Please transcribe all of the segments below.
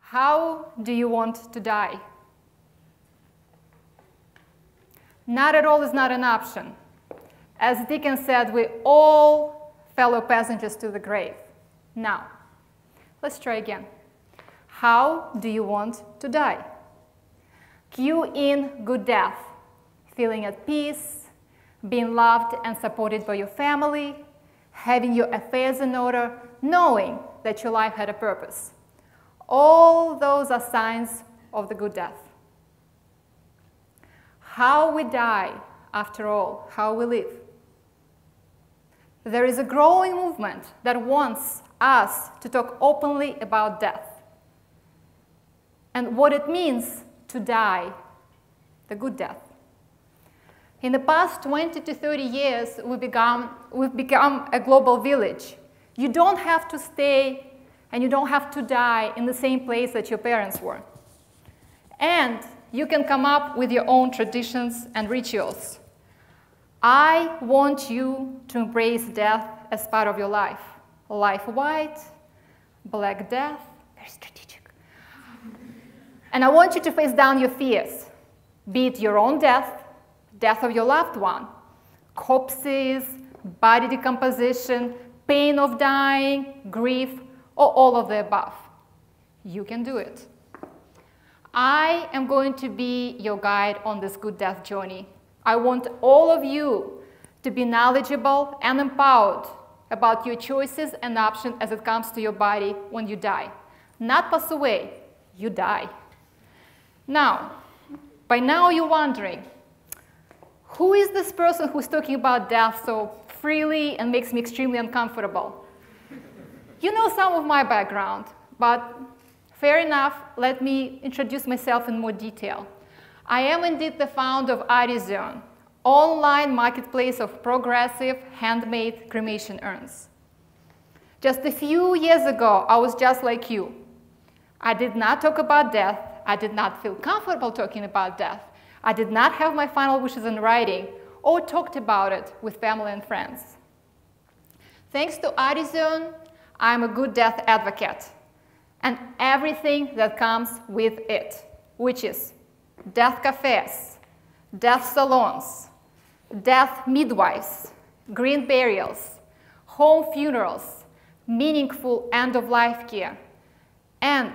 How do you want to die? Not at all is not an option. As Dickens said, we're all fellow passengers to the grave. Now, let's try again. How do you want to die? Cue in good death, feeling at peace, being loved and supported by your family, having your affairs in order, knowing that your life had a purpose. All those are signs of the good death. How we die, after all, how we live. There is a growing movement that wants us to talk openly about death and what it means to die, the good death. In the past 20 to 30 years, we've become a global village. You don't have to stay and you don't have to die in the same place that your parents were. And you can come up with your own traditions and rituals. I want you to embrace death as part of your life. Life white, black death, very strategic. And I want you to face down your fears, be it your own death, death of your loved one, corpses, body decomposition, pain of dying, grief, or all of the above. You can do it. I am going to be your guide on this good death journey. I want all of you to be knowledgeable and empowered about your choices and options as it comes to your body when you die. Not pass away, you die. Now, by now you're wondering, who is this person who's talking about death so freely and makes me extremely uncomfortable? You know some of my background, but fair enough, let me introduce myself in more detail. I am indeed the founder of Irina, online marketplace of progressive handmade cremation urns. Just a few years ago, I was just like you. I did not talk about death. I did not feel comfortable talking about death. I did not have my final wishes in writing or talked about it with family and friends. Thanks to Irina, I'm a good death advocate and everything that comes with it, which is death cafes, death salons, death midwives, green burials, home funerals, meaningful end-of-life care, and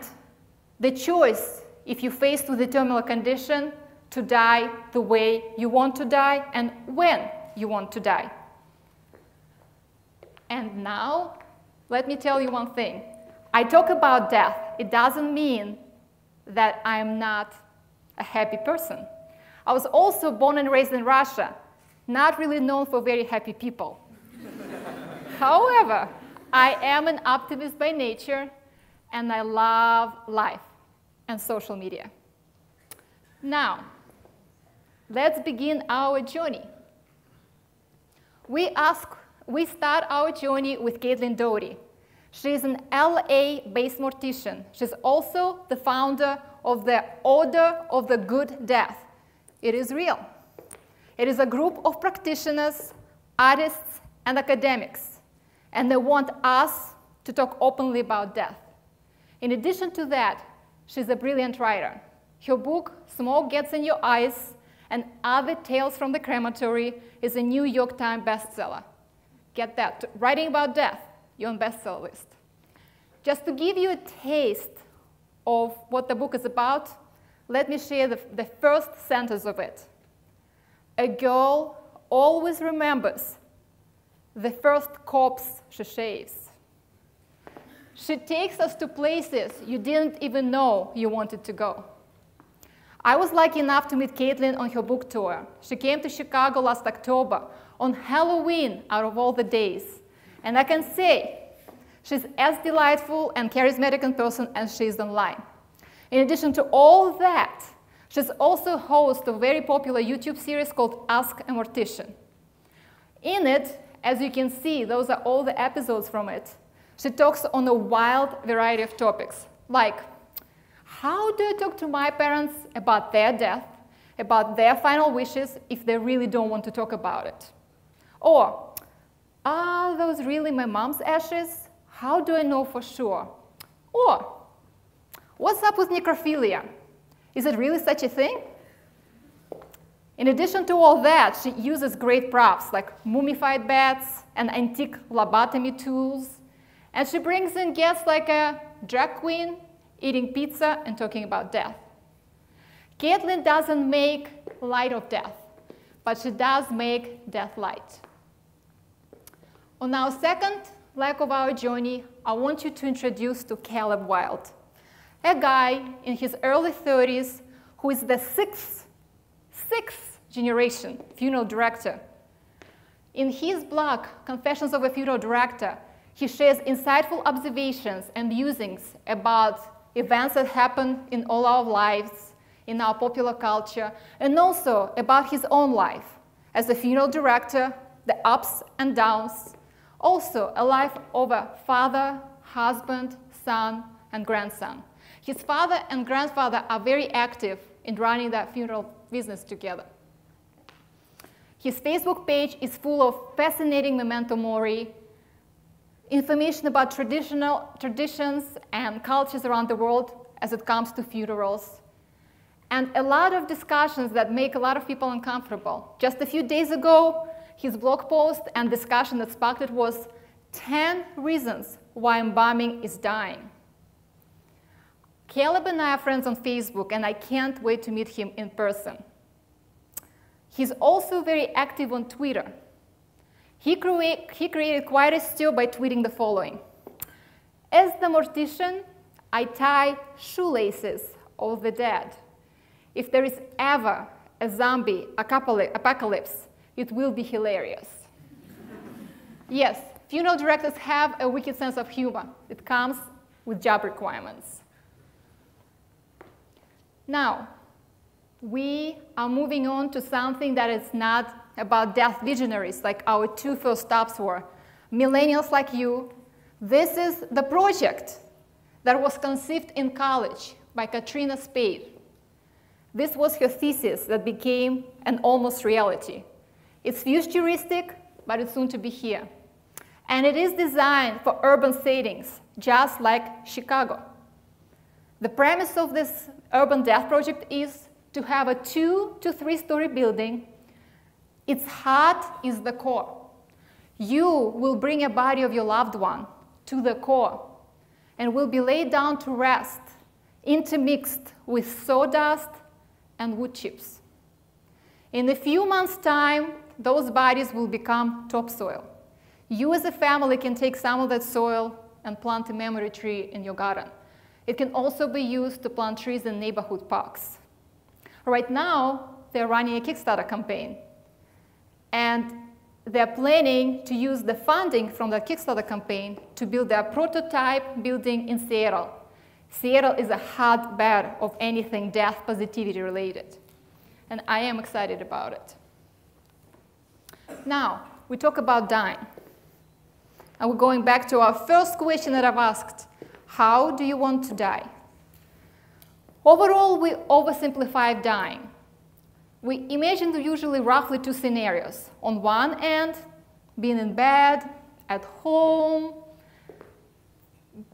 the choice, if you're faced with a terminal condition, to die the way you want to die and when you want to die. And now, let me tell you one thing. I talk about death. It doesn't mean that I'm not a happy person. I was also born and raised in Russia, not really known for very happy people. However, I am an optimist by nature, and I love life and social media. Now, let's begin our journey. We start our journey with Caitlin Doherty. She's an LA-based mortician. She's also the founder of the Order of the Good Death. It is real. It is a group of practitioners, artists, and academics, and they want us to talk openly about death. In addition to that, she's a brilliant writer. Her book, Smoke Gets in Your Eyes, and Other Tales from the Crematory is a New York Times bestseller. Get that, writing about death, you're on bestseller list. Just to give you a taste of what the book is about, let me share the first sentence of it. A girl always remembers the first corpse she shaves. She takes us to places you didn't even know you wanted to go. I was lucky enough to meet Caitlin on her book tour. She came to Chicago last October on Halloween out of all the days. And I can say she's as delightful and charismatic in person as she is online. In addition to all that, she's also host of a very popular YouTube series called Ask a Mortician. In it, as you can see, those are all the episodes from it. She talks on a wild variety of topics, like how do I talk to my parents about their death, about their final wishes if they really don't want to talk about it? Or, are those really my mom's ashes? How do I know for sure? Or, What's up with necrophilia? Is it really such a thing? In addition to all that, she uses great props like mummified beds and antique lobotomy tools. And she brings in guests like a drag queen eating pizza and talking about death. Caitlin doesn't make light of death, but she does make death light. On our second leg of our journey, I want you to introduce to Caleb Wild, a guy in his early 30s who is the sixth generation funeral director. In his blog, Confessions of a Funeral Director, he shares insightful observations and musings about events that happen in all our lives, in our popular culture, and also about his own life as a funeral director, the ups and downs, also a life of a father, husband, son, and grandson. His father and grandfather are very active in running that funeral business together. His Facebook page is full of fascinating memento mori, information about traditions and cultures around the world as it comes to funerals, and a lot of discussions that make a lot of people uncomfortable. Just a few days ago, his blog post and discussion that sparked it was 10 reasons why embalming is dying. Caleb and I are friends on Facebook, and I can't wait to meet him in person. He's also very active on Twitter. He created quite a stir by tweeting the following: "As the mortician, I tie shoelaces of the dead. If there is ever a zombie apocalypse, it will be hilarious." Yes, funeral directors have a wicked sense of humor. It comes with job requirements. Now, we are moving on to something that is not about death visionaries like our two first stops were, millennials like you. This is the project that was conceived in college by Katrina Spade. This was her thesis that became an almost reality. It's futuristic, but it's soon to be here. And it is designed for urban settings, just like Chicago. The premise of this urban death project is to have a 2 to 3 story building. Its heart is the core. You will bring a body of your loved one to the core and will be laid down to rest, intermixed with sawdust and wood chips. In a few months' time, those bodies will become topsoil. You as a family can take some of that soil and plant a memory tree in your garden. It can also be used to plant trees in neighborhood parks. Right now, they're running a Kickstarter campaign. And they're planning to use the funding from the Kickstarter campaign to build their prototype building in Seattle. Seattle is a hotbed of anything death positivity related. And I am excited about it. Now, we talk about dying. And we're going back to our first question that I've asked. How do you want to die? Overall, we oversimplify dying. We imagine usually roughly 2 scenarios. On one end, being in bed, at home,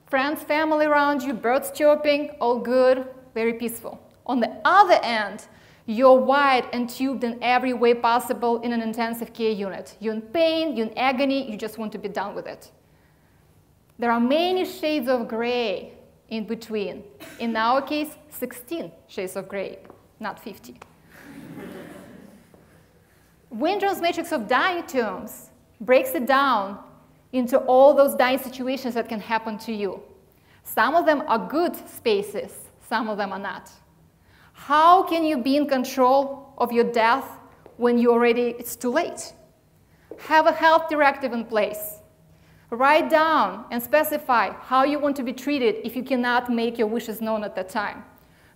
friends, family around you, birds chirping, all good, very peaceful. On the other end, you're wired and tubed in every way possible in an intensive care unit. You're in pain, you're in agony, you just want to be done with it. There are many shades of gray in between. In our case, 16 shades of gray, not 50. Windrow's matrix of dying terms breaks it down into all those dying situations that can happen to you. Some of them are good spaces, some of them are not. How can you be in control of your death when it's too late? Have a health directive in place. Write down and specify how you want to be treated if you cannot make your wishes known at that time.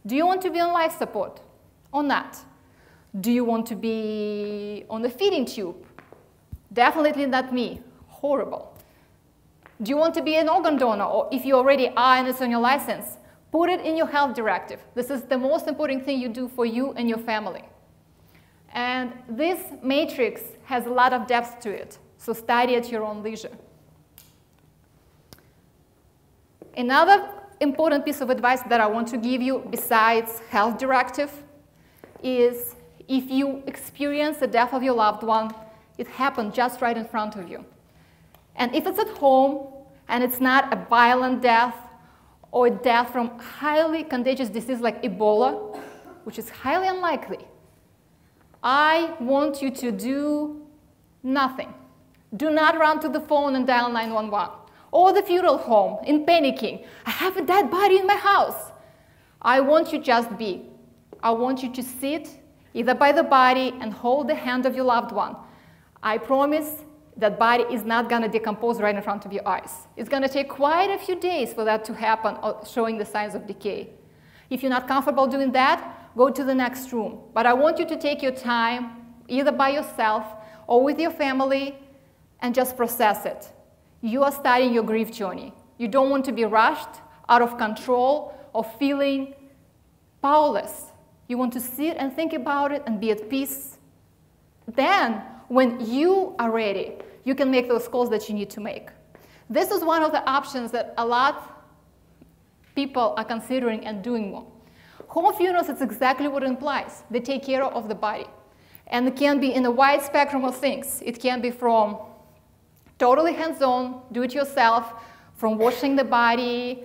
Do you want to be on life support or not? Do you want to be on the feeding tube? Definitely not me. Horrible. Do you want to be an organ donor? Or if you already are and it's on your license, put it in your health directive. This is the most important thing you do for you and your family. And this matrix has a lot of depth to it, so study at your own leisure. Another important piece of advice that I want to give you, besides health directive, is if you experience the death of your loved one, it happened just right in front of you. And if it's at home, and it's not a violent death, or a death from highly contagious disease like Ebola, which is highly unlikely, I want you to do nothing. Do not run to the phone and dial 911, or the funeral home in panicking. I have a dead body in my house. I want you just be. I want you to sit either by the body and hold the hand of your loved one. I promise that body is not going to decompose right in front of your eyes. It's going to take quite a few days for that to happen, showing the signs of decay. If you're not comfortable doing that, go to the next room. But I want you to take your time, either by yourself or with your family, and just process it. You are starting your grief journey. You don't want to be rushed, out of control, or feeling powerless. You want to sit and think about it and be at peace. Then, when you are ready, you can make those calls that you need to make. This is one of the options that a lot of people are considering and doing more. Home funerals is exactly what it implies. They take care of the body. And it can be in a wide spectrum of things. It can be from totally hands-on, do-it-yourself, from washing the body,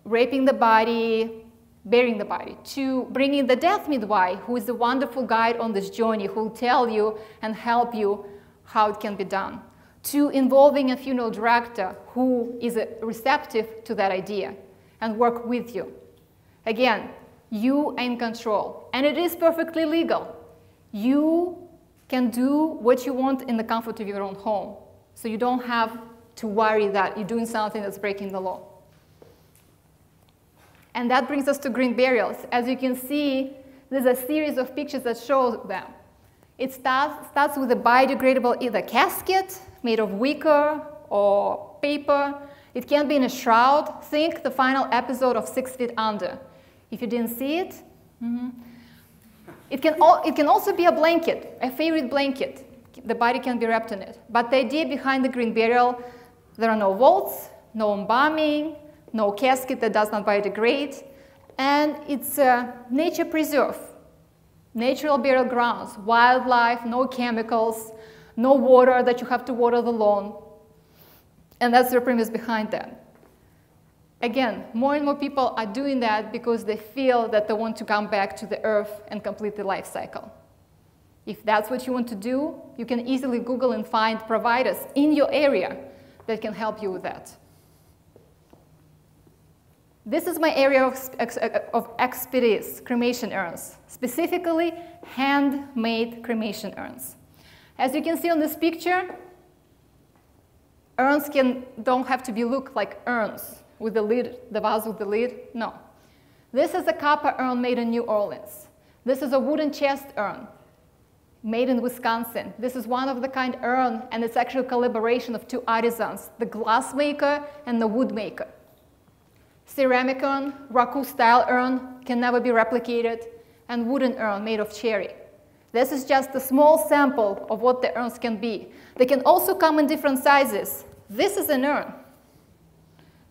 raping the body, burying the body, to bringing the death midwife, who is a wonderful guide on this journey, who will tell you and help you how it can be done, to involving a funeral director who is receptive to that idea and work with you. Again, you are in control, and it is perfectly legal. You can do what you want in the comfort of your own home, so you don't have to worry that you're doing something that's breaking the law. And that brings us to green burials. As you can see, there's a series of pictures that show them. It starts with a biodegradable either casket made of wicker or paper. It can be in a shroud. Think the final episode of 6 Feet Under. If you didn't see it, it can also be a blanket, a favorite blanket. The body can be wrapped in it. But the idea behind the green burial, there are no vaults, no embalming, no casket that does not biodegrade, and it's a nature preserve, natural burial grounds, wildlife, no chemicals, no water that you have to water the lawn, and that's the premise behind that. Again, more and more people are doing that because they feel that they want to come back to the earth and complete the life cycle. If that's what you want to do, you can easily Google and find providers in your area that can help you with that. This is my area of expertise, cremation urns, specifically handmade cremation urns. As you can see on this picture, urns don't have to look like urns with the lid, the vase with the lid. No. This is a copper urn made in New Orleans. This is a wooden chest urn made in Wisconsin. This is one of the kind urn, and it's actually a collaboration of two artisans, the glass maker and the wood maker. Ceramic urn, raku-style urn can never be replicated, and wooden urn made of cherry. This is just a small sample of what the urns can be. They can also come in different sizes. This is an urn.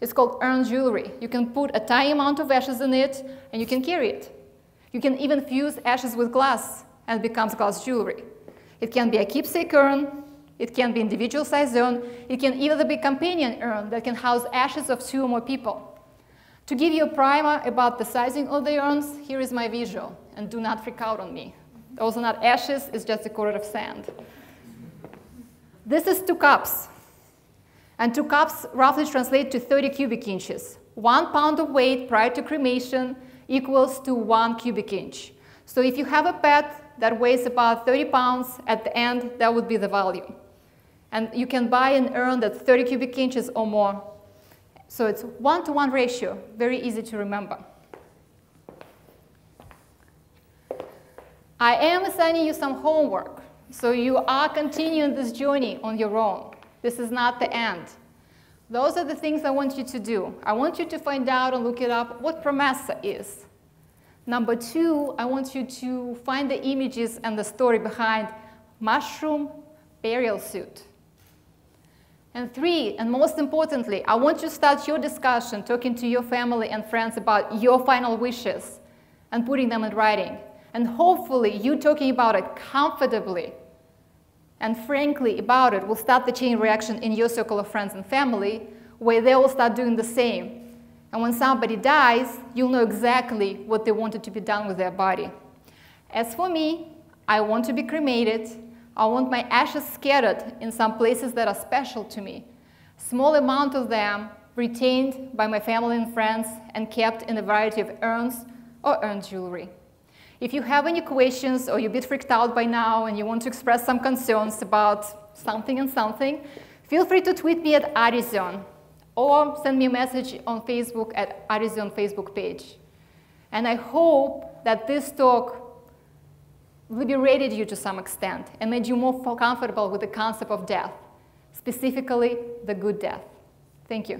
It's called urn jewelry. You can put a tiny amount of ashes in it, and you can carry it. You can even fuse ashes with glass, and it becomes glass jewelry. It can be a keepsake urn. It can be individual size urn. It can either be a companion urn that can house ashes of 2 or more people. To give you a primer about the sizing of the urns, here is my visual, and do not freak out on me. Those are not ashes, it's just a quart of sand. This is 2 cups, and 2 cups roughly translate to 30 cubic inches. 1 pound of weight prior to cremation equals to 1 cubic inch. So if you have a pet that weighs about 30 pounds, at the end, that would be the volume. And you can buy an urn that's 30 cubic inches or more. So it's 1-to-1 ratio, very easy to remember. I am assigning you some homework, so you are continuing this journey on your own. This is not the end. Those are the things I want you to do. I want you to find out and look it up what promesa is. Number 2, I want you to find the images and the story behind mushroom burial suit. And 3, and most importantly, I want you to start your discussion talking to your family and friends about your final wishes and putting them in writing. And hopefully, you talking about it comfortably and frankly about it will start the chain reaction in your circle of friends and family, where they will start doing the same. And when somebody dies, you'll know exactly what they wanted to be done with their body. As for me, I want to be cremated. I want my ashes scattered in some places that are special to me. Small amount of them retained by my family and friends and kept in a variety of urns or urn jewelry. If you have any questions or you're a bit freaked out by now and you want to express some concerns about something and something, feel free to tweet me at Arizon or send me a message on Facebook at Arizon Facebook page. And I hope that this talk liberated you to some extent and made you more comfortable with the concept of death, specifically the good death. Thank you.